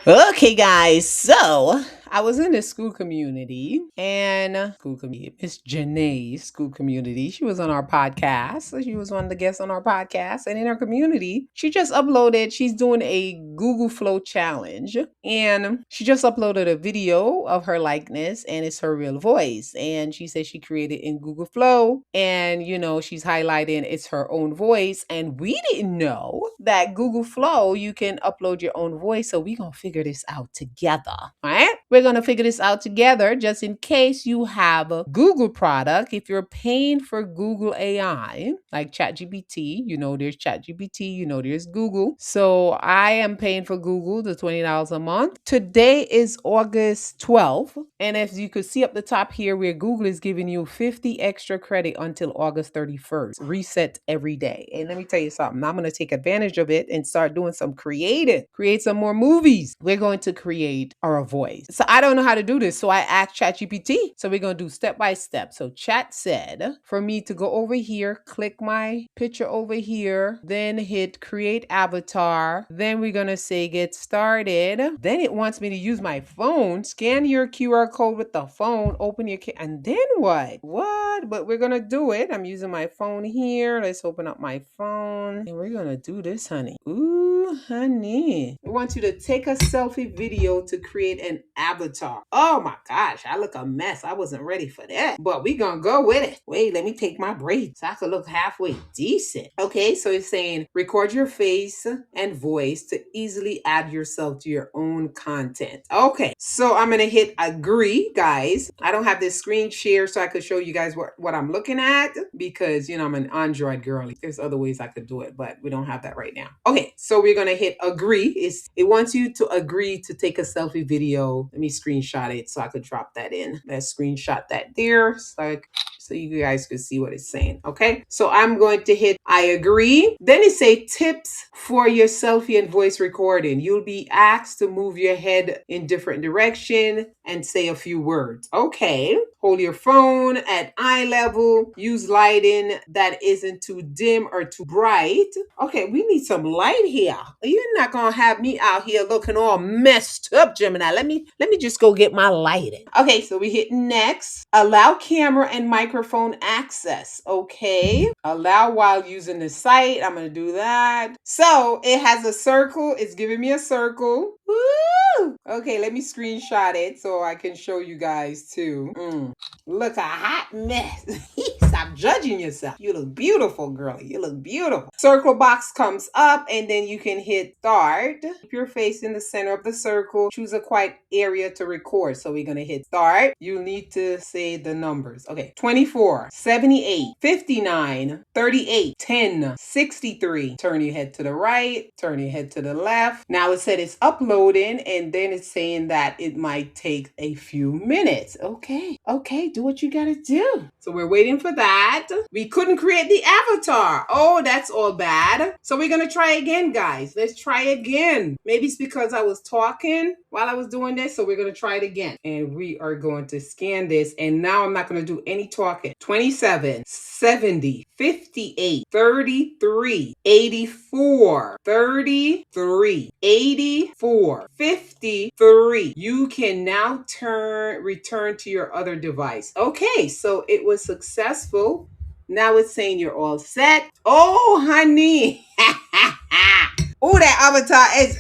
Okay, guys. So I was in the school community and Miss Janae's school community. She was on our podcast. So she was one of the guests on our podcast. And in her community, she just uploaded, she's doing a Google Flow challenge. And she just uploaded a video of her likeness and it's her real voice. And she said she created in Google Flow. And, she's highlighting it's her own voice. And we didn't know that Google Flow, you can upload your own voice. So we're going to figure this out together. All right. We're going to figure this out together just in case you have a Google product. If you're paying for Google AI, like ChatGPT, there's ChatGPT, there's Google. So I am paying for Google the $20 a month. Today is August 12th. And as you could see up the top here, where Google is giving you 50 extra credit until August 31st. Reset every day. And let me tell you something. I'm going to take advantage of it and start doing some create some more movies. We're going to create our voice. So I don't know how to do this. So I asked ChatGPT. So we're going to do step by step. So Chat said for me to go over here, click my picture over here, then hit create avatar. Then we're going to say get started. Then it wants me to use my phone, scan your QR code with the phone, open your and then what? What? But we're going to do it. I'm using my phone here. Let's open up my phone and we're going to do this, honey. Ooh, honey. We want you to take a selfie video to create an avatar. Oh my gosh, I look a mess. I wasn't ready for that, but we gonna go with it. Wait, let me take my braids so I can look halfway decent. Okay, so it's saying record your face and voice to easily add yourself to your own content. Okay, so I'm gonna hit agree, guys. I don't have this screen share so I could show you guys what I'm looking at because, I'm an Android girly. There's other ways I could do it, but we don't have that right now. Okay, so we're gonna hit agree. It wants you to agree to take a selfie video. Let me screenshot it so I could drop that in. Let's screenshot that there so you guys could see what it's saying. Okay, so I'm going to hit I agree. Then it say tips for your selfie and voice recording. You'll be asked to move your head in different direction and say a few words. Okay, hold your phone at eye level. Use lighting that isn't too dim or too bright. Okay, we need some light here. You're not gonna have me out here looking all messed up, Gemini. Let me just go get my lighting. Okay, so we hit next. Allow camera and microphone access. Okay. Allow while using the site. I'm gonna do that. So it has a circle. It's giving me a circle. Woo! Okay, let me screenshot it so I can show you guys too. Look, a hot mess. Stop judging yourself. You look beautiful, girlie. You look beautiful. Circle box comes up and then you can hit start. Keep your face in the center of the circle. Choose a quiet area to record. So we're going to hit start. You need to say the numbers. Okay. 24, 78, 59, 38, 10, 63. Turn your head to the right. Turn your head to the left. Now it said it's uploading and then it's saying that it might take a few minutes. Okay. Okay. Do what you got to do. So we're waiting for that. We couldn't create the avatar. Oh, that's all bad. So we're going to try again, guys. Let's try again. Maybe it's because I was talking while I was doing this. So we're going to try it again. And we are going to scan this. And now I'm not going to do any talking. 27, 70, 58, 33, 84, 33, 84, 53. You can now return to your other device. Okay, so it was successful. Now it's saying you're all set. Oh, honey. Oh, that avatar is,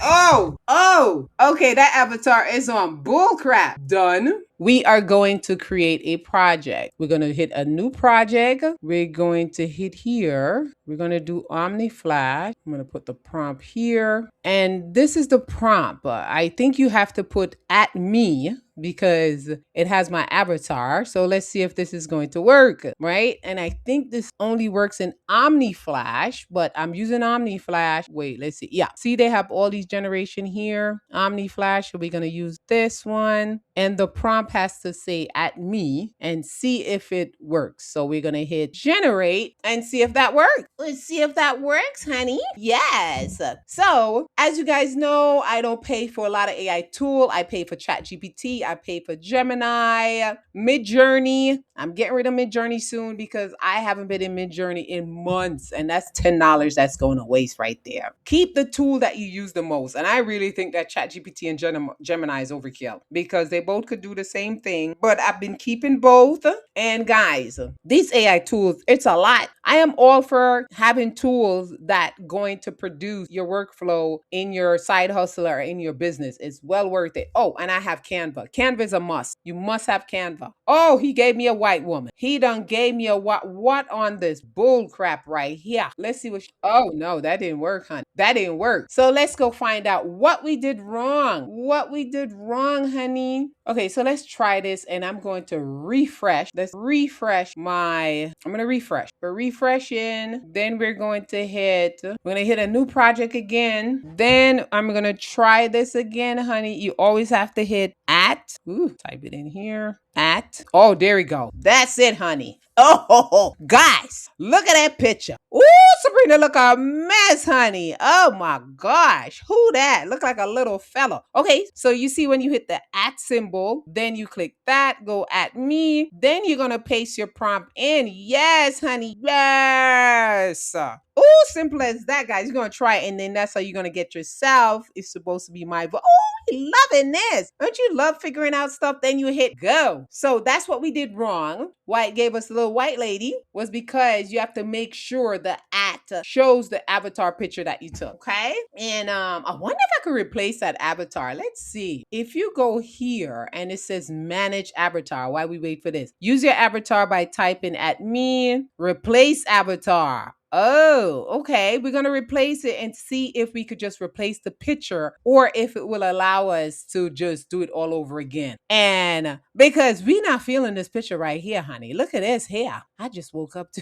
okay, that avatar is on bullcrap. Done. We are going to create a project. We're going to hit a new project. We're going to hit here. We're going to do Omni Flash. I'm going to put the prompt here. And this is the prompt. I think you have to put at me because it has my avatar. So let's see if this is going to work, right? And I think this only works in Omni Flash, but I'm using Omni Flash. Wait, let's see. Yeah, see they have all these generation here. Omni Flash, so we're going to use this one. And the prompt has to say at me and see if it works. So we're going to hit generate and see if that works. Let's see if that works, honey. Yes. So as you guys know, I don't pay for a lot of AI tool. I pay for ChatGPT. I pay for Gemini, Midjourney. I'm getting rid of Midjourney soon because I haven't been in Midjourney in months, and that's $10 that's going to waste right there. Keep the tool that you use the most, and I really think that ChatGPT and Gemini is overkill because they both could do the same thing, but I've been keeping both. And guys, these AI tools, it's a lot. I am all for having tools that going to produce your workflow in your side hustle or in your business. It's well worth it. Oh, and I have Canva. Canva is a must. You must have Canva. Oh, he gave me a white woman. He done gave me a what on this bull crap right here. Let's see what oh no, that didn't work, honey. That didn't work. So let's go find out what we did wrong. What we did wrong, honey. Okay, so let's try this, and I'm going to refresh. Let's refresh I'm gonna refresh. We're refreshing. Then we're going to hit a new project again. Then I'm gonna try this again, honey. You always have to hit at. Ooh, type it in here. At. Oh, there we go. That's it, honey. Oh, guys, look at that picture. Ooh, Sabrina, look a mess, honey. Oh my gosh. Who that? Look like a little fella. Okay, so you see when you hit the at symbol, then you click that, go at me. Then you're going to paste your prompt in. Yes, honey. Yes. Oh, simple as that, guys. You're going to try it, and then that's how you're going to get yourself. It's supposed to be my voice. Oh, loving this. Don't you love figuring out stuff? Then you hit go. So that's what we did wrong. Why it gave us a little white lady was because you have to make sure the at shows the avatar picture that you took. Okay. And I wonder if I could replace that avatar. Let's see. If you go here and it says manage avatar, while we wait for this, use your avatar by typing at me, replace avatar. Oh, okay. We're going to replace it and see if we could just replace the picture or if it will allow us to just do it all over again. And because we're not feeling this picture right here, honey. Look at this hair. I just woke up to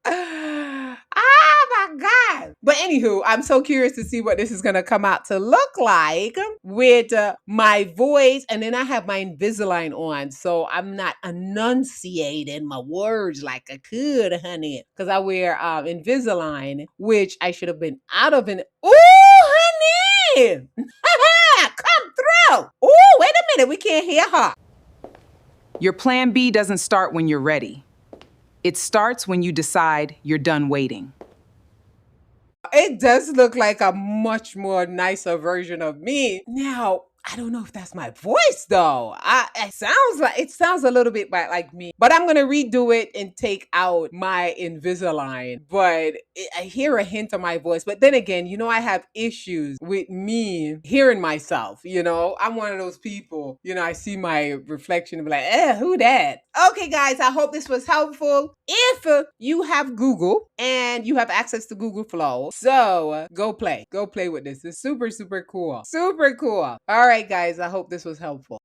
oh my God. But anywho, I'm so curious to see what this is going to come out to look like with my voice. And then I have my Invisalign on. So I'm not enunciating my words like I could, honey. Because I wear Invisalign, which I should have been out of an. Ooh, honey. Come through. Ooh, wait a minute. We can't hear her. Your plan B doesn't start when you're ready. It starts when you decide you're done waiting. It does look like a much more nicer version of me. Now, I don't know if that's my voice though. It sounds a little bit like me, but I'm gonna redo it and take out my Invisalign. But I hear a hint of my voice. But then again, I have issues with me hearing myself. I'm one of those people. I see my reflection and be like, who that? Okay, guys, I hope this was helpful. If you have Google and you have access to Google Flow, so go play with this. It's super, super cool. Super cool. All right, guys, I hope this was helpful.